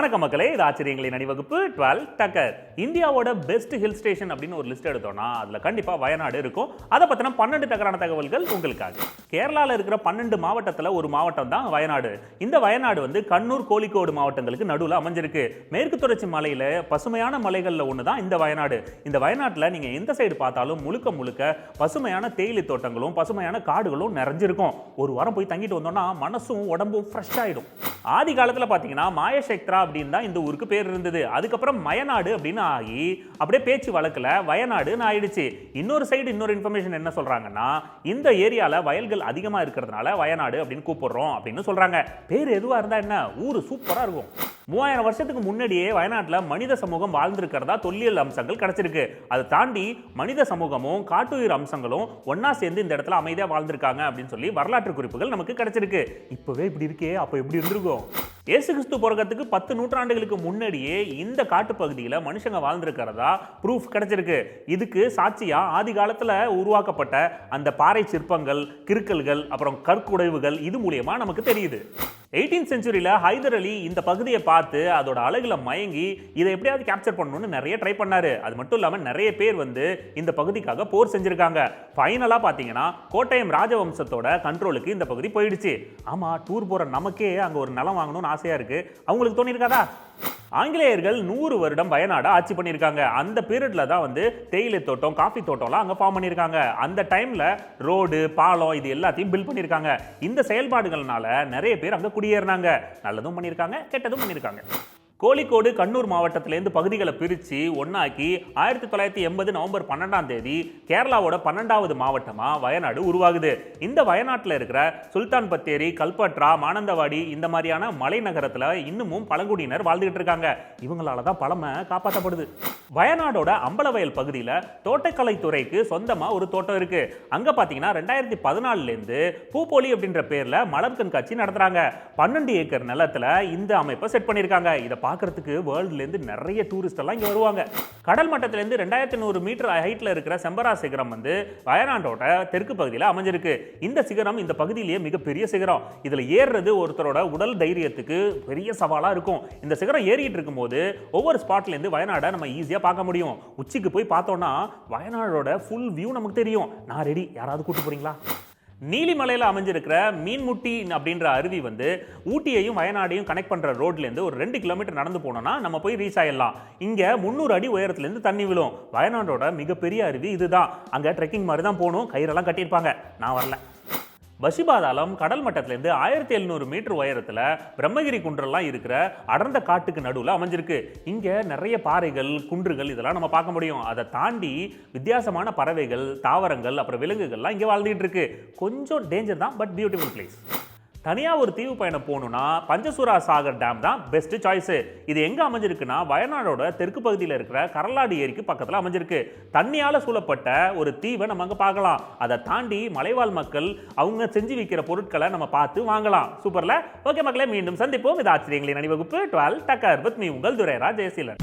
வணக்கம் மக்களே, இது ஆச்சரியங்களின் அணிவகுப்பு 12 டக்கர். இந்தியாவோட பெஸ்ட் ஹில் ஸ்டேஷன் அப்படின்னு ஒரு லிஸ்ட் எடுத்தோம்னா அதுல கண்டிப்பா வயநாடு இருக்கும். அதை பத்தின 12 டக்கரான தகவல்கள் உங்களுக்காக. கேரளால இருக்கிற 12 மாவட்டத்துல ஒரு மாவட்டம் தான் வயநாடு. இந்த வயநாடு வந்து கண்ணூர், கோழிக்கோடு மாவட்டங்களுக்கு நடுவில் அமைஞ்சிருக்கு. மேற்கு தொடர்ச்சி மலையில பசுமையான மலைகள்ல ஒன்று தான் இந்த வயநாடு. இந்த வயநாட்டில் நீங்க எந்த சைடு பார்த்தாலும் முழுக்க முழுக்க பசுமையான தேயிலை தோட்டங்களும் பசுமையான காடுகளும் நிறைஞ்சிருக்கும். ஒரு வாரம் போய் தங்கிட்டு வந்தோம்னா மனசும் உடம்பும் ஃப்ரெஷ் ஆயிடும். ஆதி காலத்துல பாத்தீங்கன்னா மாயசேத்ரா அப்படின்னு தான் இந்த ஊருக்கு பேர் இருந்தது. அதுக்கப்புறம் மயநாடு அப்படின்னு ஆகி அப்படியே பேச்சு வழக்குல வயநாடுன்னு ஆயிடுச்சு. இன்னொரு சைடு இன்னொரு இன்ஃபர்மேஷன் என்ன சொல்றாங்கன்னா, இந்த ஏரியால வயல்கள் அதிகமா இருக்கிறதுனால வயநாடு அப்படின்னு கூப்பிடுறோம் அப்படின்னு சொல்றாங்க. பேர் எதுவா இருந்தா என்ன, ஊரு சூப்பரா இருக்கும். 3000 வருஷத்துக்கு முன்னாடியே வயநாட்டில் மனித சமூகம் வாழ்ந்திருக்கிறதா தொல்லியல் அம்சங்கள் கிடைச்சிருக்கு. அதை தாண்டி மனித சமூகமும் காட்டுயிர் அம்சங்களும் ஒன்னா சேர்ந்து இந்த இடத்துல அமைதியா வாழ்ந்திருக்காங்க அப்படின்னு சொல்லி வரலாற்று குறிப்புகள் நமக்கு கிடைச்சிருக்கு. இப்பவே இப்படி இருக்கே, அப்ப எப்படி இருந்திருக்கும்? இயேசு கிறிஸ்து பிறக்கிறதுக்கு 10 நூற்றாண்டுகளுக்கு முன்னாடியே இந்த காட்டு பகுதியில் மனுஷங்க வாழ்ந்திருக்கிறதா ப்ரூஃப் கிடைச்சிருக்கு. இதுக்கு சாட்சியா ஆதி காலத்துல உருவாக்கப்பட்ட அந்த பாறை சிற்பங்கள், கிறுக்கல்கள், அப்புறம் கற்குடைவுகள் இது மூலியமா நமக்கு தெரியுது. 18th செஞ்சுரியில் ஹைதர் அலி இந்த பகுதியை பார்த்து அதோட அழகுல மயங்கி இதை எப்படியாவது கேப்சர் பண்ணணும்னு நிறைய ட்ரை பண்ணாரு. அது மட்டும் இல்லாமல் நிறைய பேர் வந்து இந்த பகுதிக்காக போர் செஞ்சிருக்காங்க. ஃபைனலாக பார்த்தீங்கன்னா கோட்டயம் ராஜவம்சத்தோட கண்ட்ரோலுக்கு இந்த பகுதி போயிடுச்சு. ஆமா, டூர் போற நமக்கே அங்கே ஒரு நிலம் வாங்கணும்னு ஆசையா இருக்கு. அவங்களுக்கு தோணிருக்காதா? ஆங்கிலேயர்கள் 100 வருடம் வயநாடு ஆட்சி பண்ணியிருக்காங்க. அந்த பீரியட்ல தான் வந்து தேயிலை தோட்டம், காஃபி தோட்டம்லாம் அங்கே ஃபார்ம் பண்ணியிருக்காங்க. அந்த டைம்ல ரோடு, பாலம் இது எல்லாத்தையும் பில்ட் பண்ணியிருக்காங்க. இந்த செயல்பாடுகள்னால நிறைய பேர் அங்கே குடியேறினாங்க. நல்லதும் பண்ணியிருக்காங்க, கெட்டதும் பண்ணியிருக்காங்க. கோழிக்கோடு, கண்ணூர் மாவட்டத்திலேருந்து பகுதிகளை பிரித்து ஒன்னாக்கி 1980 நவம்பர் 12ஆம் தேதி கேரளாவோட 12வது மாவட்டமாக வயநாடு உருவாகுது. இந்த வயநாட்டில் இருக்கிற சுல்தான் பத்தேரி, கல்பட்ரா, மானந்தவாடி இந்த மாதிரியான மலை நகரத்தில் இன்னமும் பழங்குடியினர் வாழ்ந்துகிட்டு இருக்காங்க. இவங்களால தான் பழமை காப்பாற்றப்படுது. வயநாடோட அம்பலவயல் பகுதியில் தோட்டக்கலைத்துறைக்கு சொந்தமாக ஒரு தோட்டம் இருக்கு. அங்கே பார்த்தீங்கன்னா 2014லேருந்து பூப்போலி அப்படின்ற பேரில் மலர் கண்காட்சி நடத்துகிறாங்க. 12 ஏக்கர் நிலத்தில் இந்த அமைப்பை செட் பண்ணியிருக்காங்க. இதை பார்க்கறதுக்கு வேர்ல்ட்லேருந்து நிறைய டூரிஸ்ட் எல்லாம் இங்கே வருவாங்க. கடல் மட்டத்திலேருந்து 2100 மீட்டர் ஹைட்டில் இருக்கிற செம்பரா சிகரம் வந்து வயநாட்டோட தெற்கு பகுதியில் அமைஞ்சிருக்கு. இந்த சிகரம் இந்த பகுதியிலேயே மிகப்பெரிய சிகரம். இதில் ஏறுறது ஒருத்தரோட உடல் தைரியத்துக்கு பெரிய சவாலாக இருக்கும். இந்த சிகரம் ஏறிட்டு இருக்கும்போது ஒவ்வொரு ஸ்பாட்லேருந்து வயநாடை நம்ம ஈஸியாக பார்க்க முடியும். உச்சிக்கு போய் பார்த்தோம்னா வயநாடோட ஃபுல் வியூ நமக்கு தெரியும். நான் ரெடி, யாராவது கூட்டு போறீங்களா? நீலிமலையில் அமைஞ்சிருக்கிற மீன்முட்டி அப்படின்ற அருவி வந்து ஊட்டியையும் வயநாடையும் கனெக்ட் பண்ணுற ரோட்லேருந்து ஒரு 2 கிலோமீட்டர் நடந்து போனோம்னா நம்ம போய் ரீச் ஆயிடலாம். இங்கே 300 அடி உயரத்துலேருந்து தண்ணி விழும். வயநாடோட மிகப்பெரிய அருவி இதுதான். அங்கே ட்ரெக்கிங் மாதிரி தான் போகணும், கயிறெல்லாம் கட்டியிருப்பாங்க. நான் வரல. பசிபாதாளம் கடல் மட்டத்திலேருந்து 1700 மீட்டர் உயரத்தில் பிரம்மகிரி குன்றெல்லாம் இருக்கிற அடர்ந்த காட்டுக்கு நடுவில் அமைஞ்சிருக்கு. இங்கே நிறைய பாறைகள், குன்றுகள் இதெல்லாம் நம்ம பார்க்க முடியும். அதை தாண்டி வித்தியாசமான பறவைகள், தாவரங்கள், அப்புறம் விலங்குகள்லாம் இங்கே வாழ்ந்துகிட்டு இருக்கு. கொஞ்சம் டேஞ்சர் தான், பட் பியூட்டிஃபுல் பிளேஸ். தனியாக ஒரு தீவு பயணம் போகணும்னா பஞ்சசூரா சாகர் டேம் தான் பெஸ்ட் சாய்ஸு. இது எங்கே அமைஞ்சிருக்குன்னா வயநாடோட தெற்கு பகுதியில் இருக்கிற கரலாடி ஏரிக்கு பக்கத்தில் அமைஞ்சிருக்கு. தண்ணியால் சூழப்பட்ட ஒரு தீவை நம்ம அங்கே பார்க்கலாம். அதை தாண்டி மலைவாழ் மக்கள் அவங்க செஞ்சு வைக்கிற பொருட்களை நம்ம பார்த்து வாங்கலாம். சூப்பர்ல. ஓகே மக்களே, மீண்டும் சந்திப்போம். இது ஆச்சரியங்களின் அணிவகுப்பு 12 டக்கர் வித் மீ, உங்கள் துரைராஜ் ஜெயசீலன்.